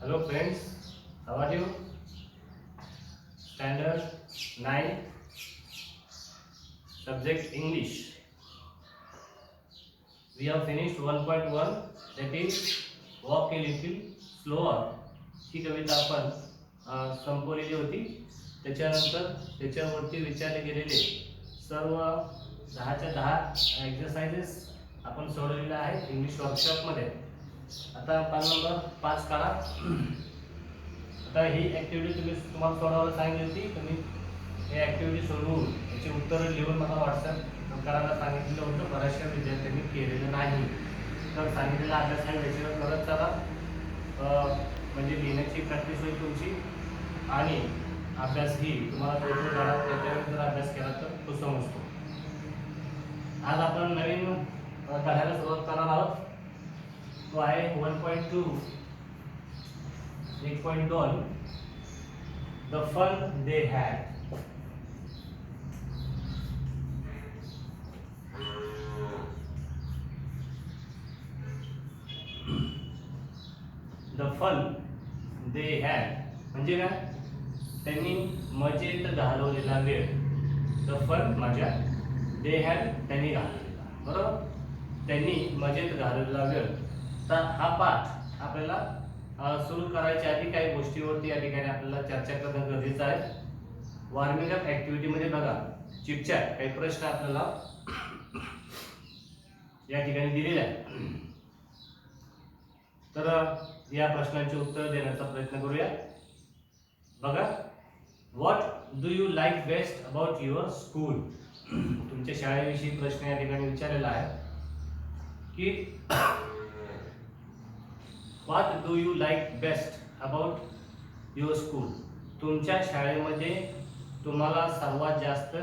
Hello friends, how are you? Standard 9, subject English. We have finished 1.1, that is walk a little slower. ही कविता आपण संपवलेली होती. त्याच्यानंतर त्याच्यावरती विचारले गेलेले सर्व 10च्या 10 एक्सरसाइजेस आपण सोडवलेले आहेत इंग्लिश वर्कशॉपमध्ये. आता पान नंबर 5 काढा. आता ही ॲक्टिव्हिटी तुम्हाला सोडवायला सांगितली होती. तुम्ही हे ॲक्टिव्हिटी सोडवून याची उत्तरं लिहून मला व्हॉट्सअप करायला सांगितलेलं होतं. बऱ्याचशा विद्यार्थ्यांनी केलेलं नाही. तर सांगितलेला अभ्यास हा वेळेवर करत चला, म्हणजे लिहिण्याची प्रॅक्टिस होईल तुमची आणि अभ्यास ही तुम्हाला थोडं करा. त्याच्यानंतर अभ्यास केला तर तो समजतो. आज आपण नवीन धड्याला सुरुवात करणार आहोत. तो आहे 1.2 1.2 The fun they had. The fun they had म्हणजे काय? त्यांनी मजेत घालवलेला वेळ. The fun मजा, they had त्यांनी घालवलेला, बरोबर? त्यांनी मजेत घालवलेला वेळ. तर हा पाठ आपल्याला सुरू करायच्या आधी काही गोष्टीवरती या ठिकाणी आपल्याला चर्चा करणं गरजेचं आहे. वॉर्मिंग अप ॲक्टिव्हिटीमध्ये बघा चिटचॅट काही प्रश्न आपल्याला या ठिकाणी दिलेले आहेत. तर या प्रश्नांचे उत्तर देण्याचा प्रयत्न करूया. बघा, what do you like best about your school. तुमच्या शाळेविषयी प्रश्न या ठिकाणी विचारलेला आहे की what do you like best about your school. तुमच्या शाळेमध्ये तुम्हाला सर्वात जास्त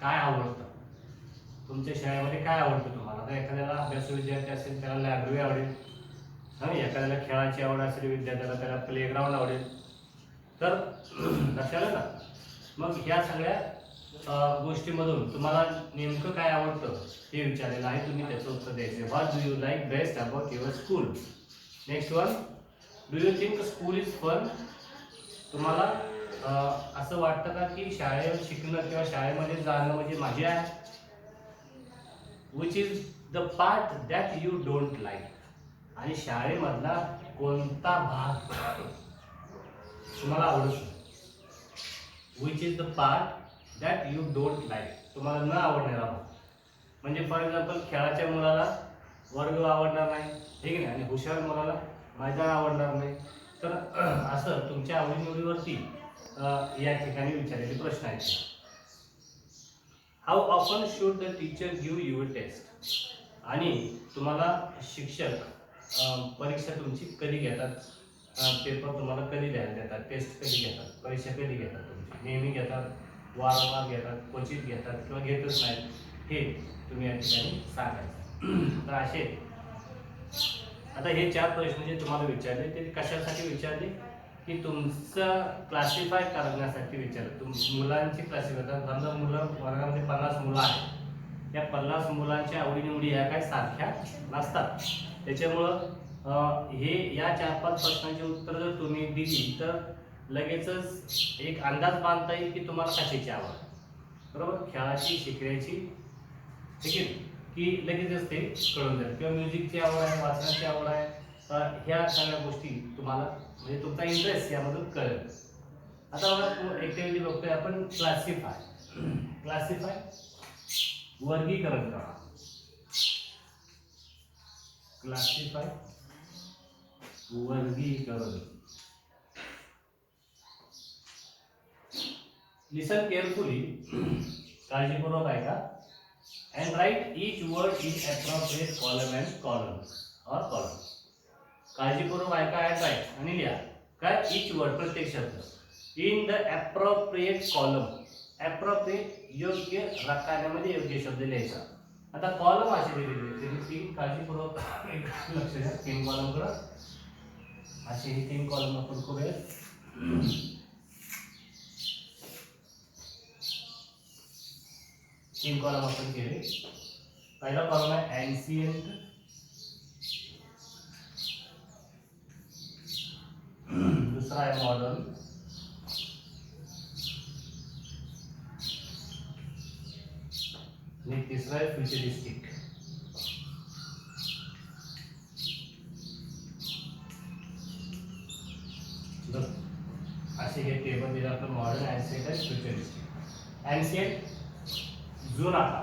काय आवडतं. तुमच्या शाळेमध्ये काय आवडतं तुम्हाला. तर एखाद्याला अभ्यासू विद्यार्थी असेल त्याला लायब्ररी आवडेल, एखाद्याला खेळाची आवड असेल विद्यार्थ्याला त्याला प्लेग्राऊंड आवडेल. तर लक्षात आलं ना. मग ह्या सगळ्या गोष्टीमधून तुम्हाला नेमकं काय आवडतं हे विचारलेलं आहे. तुम्ही त्याचं उत्तर द्यायचं. What do you like best about your school. Next one, do you think school is fun. तुम्हाला असं वाटतं का की शाळेत शिकणं किंवा शाळेमध्ये जाणं म्हणजे मजा आहे. Which is the part that you don't like. आणि शाळेमधला कोणता भाग तुम्हाला आवडतो. Which is the part that you don't like. तुम्हाला न आवडणारा भाग. म्हणजे फॉर एक्झाम्पल खेळाच्या मुलाला वर्ग आवडणार नाही, ठीक आहे, आणि हुशार मुलाला मैदान आवडणार नाही. तर असं तुमच्या आवडीनिवडीवरती या ठिकाणी विचारलेले प्रश्न आहेत. How often should the teacher give your test. आणि तुम्हाला शिक्षक परीक्षा तुमची कधी घेतात. पेपर तुम्हाला कधी द्यायला देतात. टेस्ट कधी घेतात. परीक्षा कधी घेतात तुमची. नेहमी घेतात, वारंवार घेतात, क्वचित घेतात किंवा घेतच नाहीत. हे तुम्ही या ठिकाणी सांगायचं. तर असे आता हे 4 प्रश्न जे तुम्हाला विचारले ते कशासाठी विचारले की तुमचं क्लासिफाय करण्यासाठी विचारलं. मुलांची क्लासिफाय. समजा मुलं वर्गामध्ये 50 मुलं आहेत. या 50 मुलांच्या आवडीनिवडी ह्या काय सारख्या नसतात. त्याच्यामुळं हे या 4-5 प्रश्नांची उत्तर जर तुम्ही दिली तर लगेचच एक अंदाज बांधता येईल की तुम्हाला कशाची आवड, बरोबर, खेळाची, शिकण्याची, ठीक आहे, की लगेचच ते कळून जाईल. किंवा म्युझिकची आवड आहे, वाचनाची आवड आहे, ह्या सगळ्या गोष्टी तुम्हाला म्हणजे तुमचा इंटरेस्ट यामधून कळेल. आता बघा ॲक्टिव्हिटी बघतोय आपण क्लासिफाय. क्लासिफाय वर्गीकरण करा. क्लासिफाय वर्गीकरण. लिसन केअरफुली, काळजीपूर्वक ऐका. And write each word in appropriate column and column or column. काळजीपूर्वक ऐका and write आणि लिहा. काय each word प्रत्येक शब्द in the appropriate column. appropriate योग्य रकान्यामध्ये योग्य शब्द लिहायचा. आता कॉलम असे दिलेले आहेत. काळजीपूर्वक लक्ष द्या. 3 कॉलम करा. असे हे 3 कॉलम आपण करूया. 3 कॉलम आपण केले. पहिला कॉलम आहे एन्शियंट, दुसरा आहे मॉडर्न, आणि तिसरा आहे फ्युचरिस्टिक. असे हे टेबल दिलं आपलं मॉडर्न, एन्शियंट आणि फ्युचरिस्टिक. एन्शियंट जुना काळ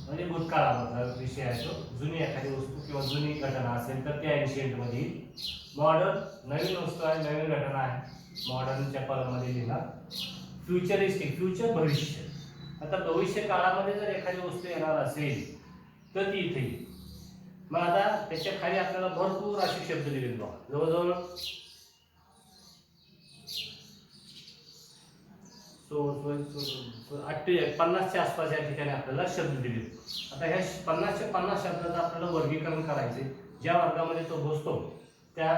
म्हणजे भूतकाळामधला विषय आहे तो. जुनी एखादी वस्तू किंवा जुनी घटना असेल तर ते एन्शियंट मध्ये येईल. मॉडर्न नवीन वस्तू आहे, नवीन घटना आहे, मॉडर्नच्या कॉलममध्ये लिहिणार. फ्युचरिस्टिक फ्युचर भविष्य. आता भविष्य काळामध्ये जर एखादी वस्तू येणार असेल तर ती इथे येईल. मग आता त्याच्या खाली आपल्याला भरपूर असे शब्द दिलेले बघा, जवळजवळ 50च्या आसपास या ठिकाणी आपल्याला शब्द दिले. आता ह्या 50च्या 50 शब्दाचं आपल्याला वर्गीकरण करायचे. ज्या वर्गामध्ये तो बसतो त्या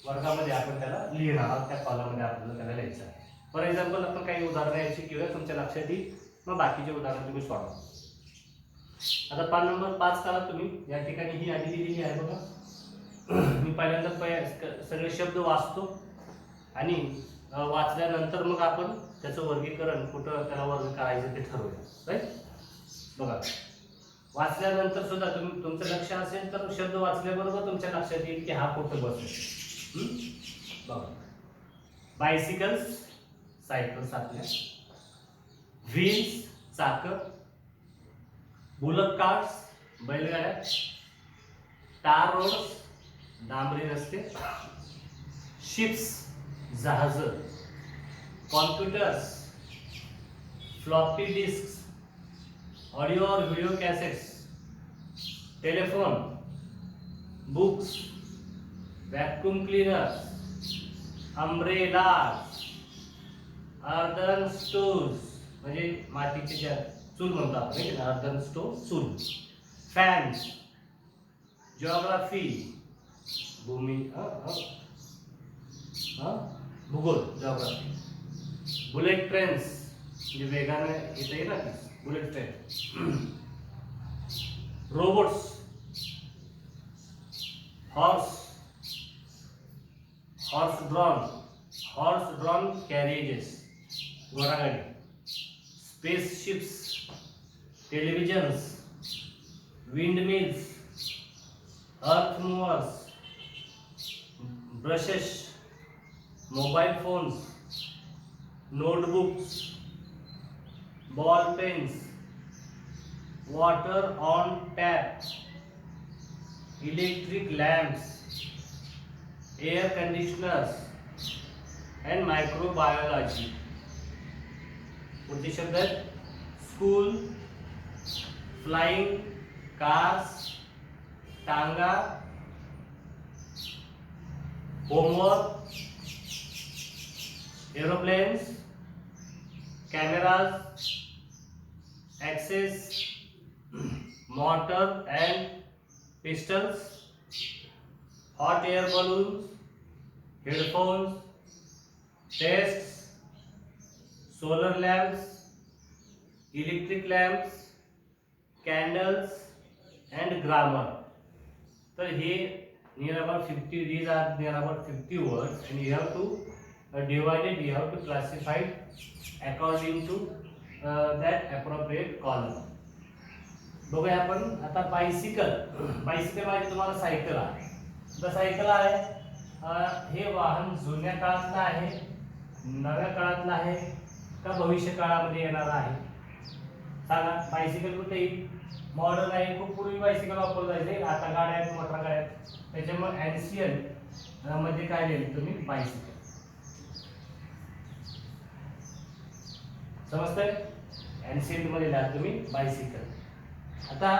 वर्गामध्ये आपण त्याला लिहिणार आहोत, त्या कॉलममध्ये आपल्याला त्याला लिहायचं आहे. फॉर एक्झाम्पल आपण काही उदाहरणं याची किंवा तुमच्या लक्षात येईल, मग बाकीचे उदाहरण तुम्ही सोडवा. आता पान नंबर 5 करा तुम्ही. या ठिकाणी ही यादी दिलेली आहे बघा. मी पहिल्यांदा सगळे शब्द वाचतो आणि वाचल्यानंतर मग आपण त्याचं वर्गीकरण कुठं त्याला वर्ग करायचं ते ठरवूया. राईट. बघा, वाचल्यानंतर सुद्धा तुम्ही तुमचं लक्ष असेल तर शब्द वाचल्याबरोबर तुमच्या लक्षात येईल की हा कुठं बसेल. बघा, बायसिकल्स सायकल्स आपल्या, व्हील्स चाक, बुलक कार्ट्स बैलगाड्या, टार रोड्स डांबरी रस्ते, शिप्स जहाज, कॉम्प्युटर्स, फ्लॉपी डिस्क्स, ऑडिओ और video cassettes, telephone, books, vacuum cleaners, umbrellas, earthen stoves म्हणजे मातीचे ज्या चूल म्हणतो आपण, अर्धन स्टोव चूल, फॅन्स, जिओग्राफी भूमी भूगोल जिओग्राफी, बुलेट ट्रेन्स म्हणजे वेगाने येते ना ती bullet train, robots, horse drawn carriages घोडागाडी, spaceships, televisions, windmills, earth movers, brushes, mobile phones, notebooks, ball pens, water on tap, electric lamps, air conditioners and microbiology. पुढचे शब्द आहेत school, flying cars, tonga, homework, aeroplanes, cameras, axes, motor and pistols, hot air balloons, headphones, tests, solar lamps, electric lamps, candles and grammar. तर हे near about 50, these are near about 50 words and you have to divide it, you have to classify according to that appropriate column. बघूया आपण आता bicycle. Bicycle म्हणजे तुम्हाला cycle आहे. तर cycle आहे हे वाहन जुन्या काळातलं आहे, नव्या काळातलं आहे का भविष्य काळामध्ये येणार आहे सांगा. बायसिकल कुठे येईल? मॉडर्न आहे, खूप पूर्वी बायसिकल वापरलं जायचे, आता गाड्या आहेत, मोटर गाड्या आहेत. त्याच्यामुळे एन्शियंट मध्ये काय लिहिलं तुम्ही? बायसिकल. समजतंय? एन्शियंट मध्ये लिहा तुम्ही बायसिकल. आता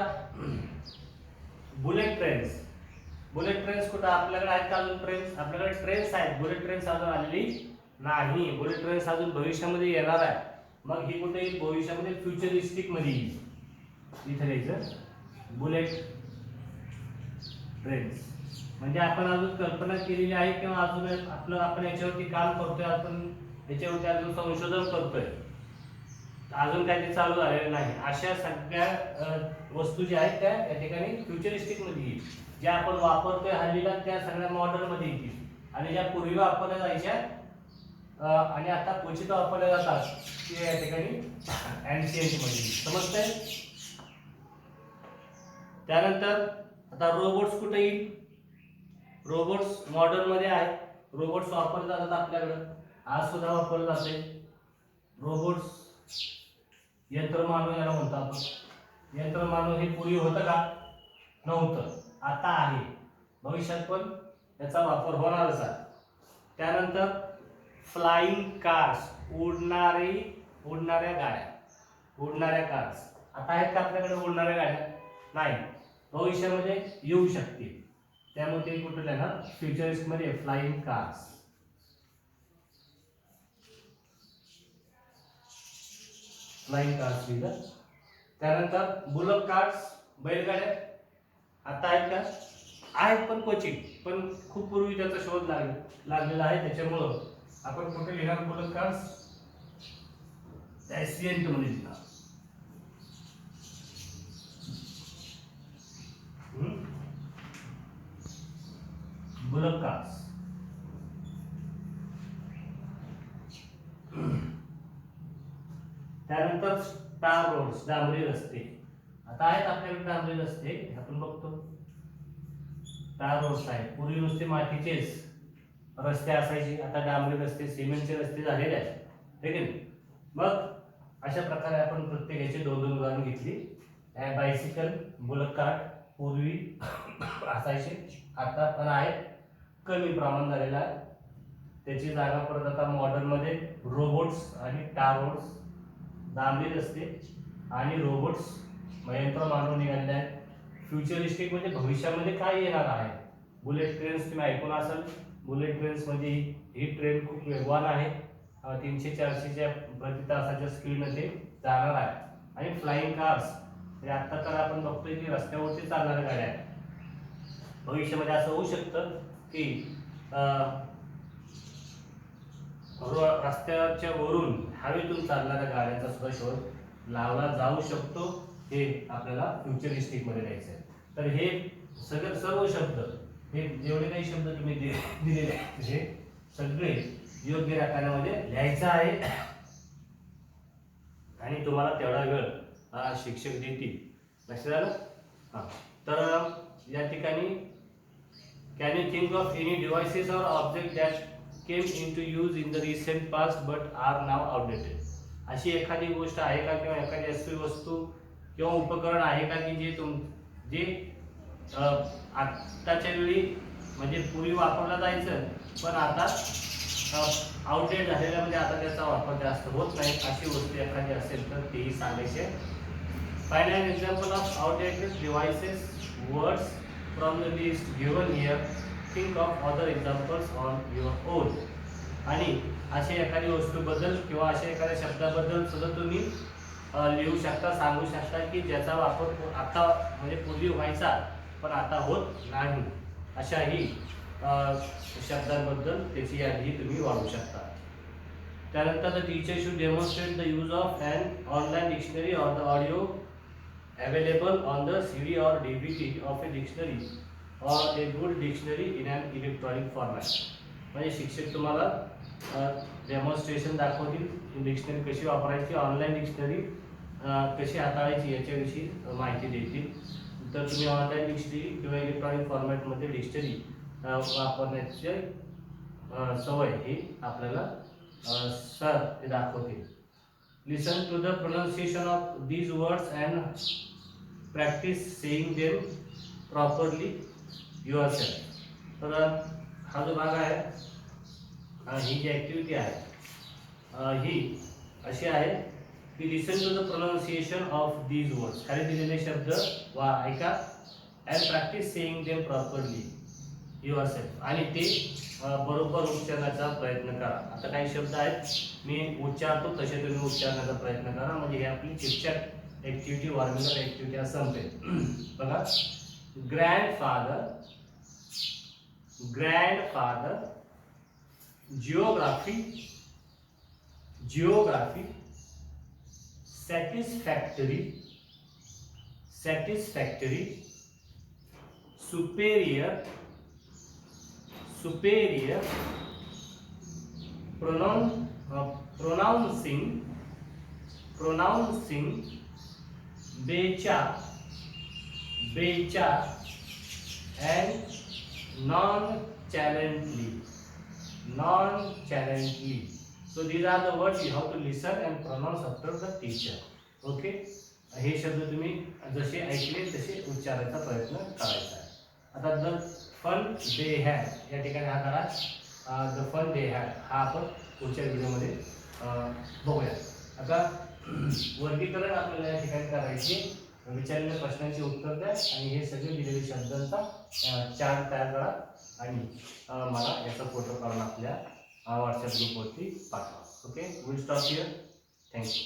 बुलेट ट्रेन्स. बुलेट ट्रेन्स कुठं आपल्याकडे आहेत का अजून ट्रेन्स? आपल्याकडे ट्रेन्स आहेत, बुलेट ट्रेन्स अजून आलेली नाही. बुलेट ट्रेन्स अजून भविष्यामध्ये येणार आहे. मग ही कुठे येईल? भविष्यामध्ये फ्युचरिस्टिक मध्ये येईल. इथे लिहायचं बुलेट ट्रेन्स. म्हणजे आपण अजून कल्पना केलेली आहे किंवा अजून आपण याच्यावरती काम करतोय, आपण याच्यावरती अजून संशोधन करतोय. अजून काय ते चालू झालेलं नाही, अशा सगळ्या वस्तू ज्या आहेत त्या या ठिकाणी फ्युचरिस्टिक मध्ये येईल. ज्या आपण वापरतोय हल्लीला त्या सगळ्या मॉडर्न मध्ये येतील, आणि ज्या पूर्वी वापरल्या जायच्या आणि आता क्वचित वापरल्या जातात ते या ठिकाणी एन्शियंट मध्ये येईल. समजतंय? त्यानंतर आता रोबोट्स कुठे येईल? रोबोट्स मॉडर्न मध्ये आहे, रोबोट्स वापरले जातात आपल्याकडे, आज सुद्धा वापरले जाते रोबोट्स. यंत्रमानव याला म्हणतो आपण. यंत्रमानव हे पूर्वी होतं का? नव्हतं, आता आहे, भविष्यात पण याचा वापर होणारच आहे. त्यानंतर फ्लाइंग कार्स, उडणाऱ्या गाड्या. उडणाऱ्या कार्स आता आहेत का आपल्याकडे? उडणाऱ्या गाड्या नाही, भविष्यामध्ये येऊ शकतील, त्यामुळे ते कुठे आहे ना, फ्युचरिस्ट मध्ये फ्लाइंग कार्स. फ्लाइंग कार्स लिहिलं. त्यानंतर बुलक कार्स, बैलगाड्या आता आहेत का? आहेत पण क्वचित, पण खूप पूर्वी त्याचा शोध लागलेला आहे, त्याच्यामुळं आपण कुठे लिहिणार बुलक कार्स? एशियंट मध्ये लिहिणार. Bullock cars. त्यानंतर स्टार रोड्स, डांबरी रस्ते. आता आहेत आपल्याकडे डांबरी रस्ते, आपण बघतो स्टार रोड्स आहेत. पूर्वी नुसते मातीचेच रस्ते असायचे, आता डांबरी रस्ते, सिमेंटचे रस्ते झालेले आहेत, ठीक आहे. मग अशा प्रकारे आपण प्रत्येकाची दोन दोन उदाहरण घेतली. बायसिकल, बुलक कार्ट पूर्वी असायचे, आता पण आहेत, कमी प्रमाण झालेलं आहे. त्याची जागा परत आता मॉडर्न मध्ये रोबोट्स आणि टार रोड्स, डांबरी रस्ते आणि रोबोट्स, यंत्रमानव निघाले आहेत. फ्युचरिस्टिक म्हणजे भविष्यामध्ये काय येणार आहे? बुलेट ट्रेन्स तुम्ही ऐकून असाल. बुलेट ट्रेन्स म्हणजे ही ट्रेन खूप वेगवान आहे, 300-400च्या प्रति तासाच्या स्पीडने ते जाणार आहे. आणि फ्लाइंग कार्स म्हणजे आता तर आपण बघतोय की रस्त्यावरती चालणाऱ्या गाड्या आहेत. भविष्यामध्ये असं होऊ शकतं की रस्त्याच्या वरून हवेतून चालणाऱ्या गाड्यांचा सुद्धा शोध लावला जाऊ शकतो. हे आपल्याला फ्युचरिस्टिक मध्ये द्यायचं आहे. तर हे सर्व शब्द, हे जेवढे काही शब्द तुम्ही दिलेले आहेत हे सगळे योग्य रकान्यामध्ये लिहायचं आहे, आणि तुम्हाला तेवढा वेळ शिक्षक देतील. लक्षात आलं? हां. तर या ठिकाणी can you think of any devices or object that came into use in the recent past but are now outdated? अशी एखादी गोष्ट आहे का, किंवा एखादी अशी वस्तू किंवा उपकरण आहे का की जे आत्ताच्या वेळी म्हणजे पूर्वी वापरला जायचं, पण आता आउटडेट झालेल्या म्हणजे आता त्याचा वापर जास्त होत नाही, अशी वस्तू एखादी असेल तर तेही सांगायचे. Find an example of outdated devices, words from the list given here. Think of other examples on your on. आणि अशा एखादी वस्तूबद्दल किंवा अशा एखाद्या शब्दाबद्दल सुद्धा तुम्ही लिहू शकता, सांगू शकता की ज्याचा वापर आता म्हणजे पूर्वी व्हायचा पण आता होत नाही, अशाही शब्दांबद्दल त्याची यादी तुम्ही वाढवू शकता. त्यानंतर the teacher should demonstrate the use of an online dictionary और the audio available on the CD or DVD of a dictionary or a good dictionary in an electronic format. म्हणजे शिक्षक तुम्हाला डेमॉन्स्ट्रेशन दाखवतील, डिक्शनरी कशी वापरायची, online dictionary कशी हाताळायची याच्याविषयी माहिती देतील. तर तुम्ही ऑनलाईन डिक्शनरी किंवा इलेक्ट्रॉनिक फॉर्मॅटमध्ये डिक्शनरी वापरण्याची सवय ही आपल्याला सर ते दाखवतील. Listen to the pronunciation of these words and practice saying them properly yourself. तर हा जो भाग आहे, ही जी ॲक्टिव्हिटी आहे ही अशी आहे की listen to the pronunciation of these words, खाली दिलेले शब्द ऐका, and practice saying them properly yourself, आणि ते बरोबर उच्चारण्याचा प्रयत्न करा. आता काही शब्द आहेत मी उच्चारतो तसे तुम्ही उच्चारण्याचा प्रयत्न करा, म्हणजे ही आपली चिटचॅट ॲक्टिव्हिटी, वॉर्मिंग ॲक्टिव्हिटी असं संपेल. बघा, grandfather, grandfather, geography, geography, satisfactory, satisfactory, superior, superior, pronouncing, pronouncing, बेचा, बेचा, and nonchalantly, nonchalantly. So these are the words you have to listen and pronounce after the teacher. Okay, हे शब्द तुम्ही जसे ऐकले तसे उच्चारायचा प्रयत्न करायचा आहे. आता द फन दे हॅड या ठिकाणी हा करा. द फन दे हॅड हा आपण पुढच्या व्हिडिओमध्ये बघूया. आता वर्गीकरण आपल्याला या ठिकाणी करायचे, विचारलेल्या प्रश्नांची उत्तर द्या आणि हे सगळे दिलेले शब्दांचा चार्ट तयार करा आणि मला याचा फोटो काढून आपल्या व्हॉट्सअप ग्रुपवरती पाठवा. Okay, will stop here. Thank you.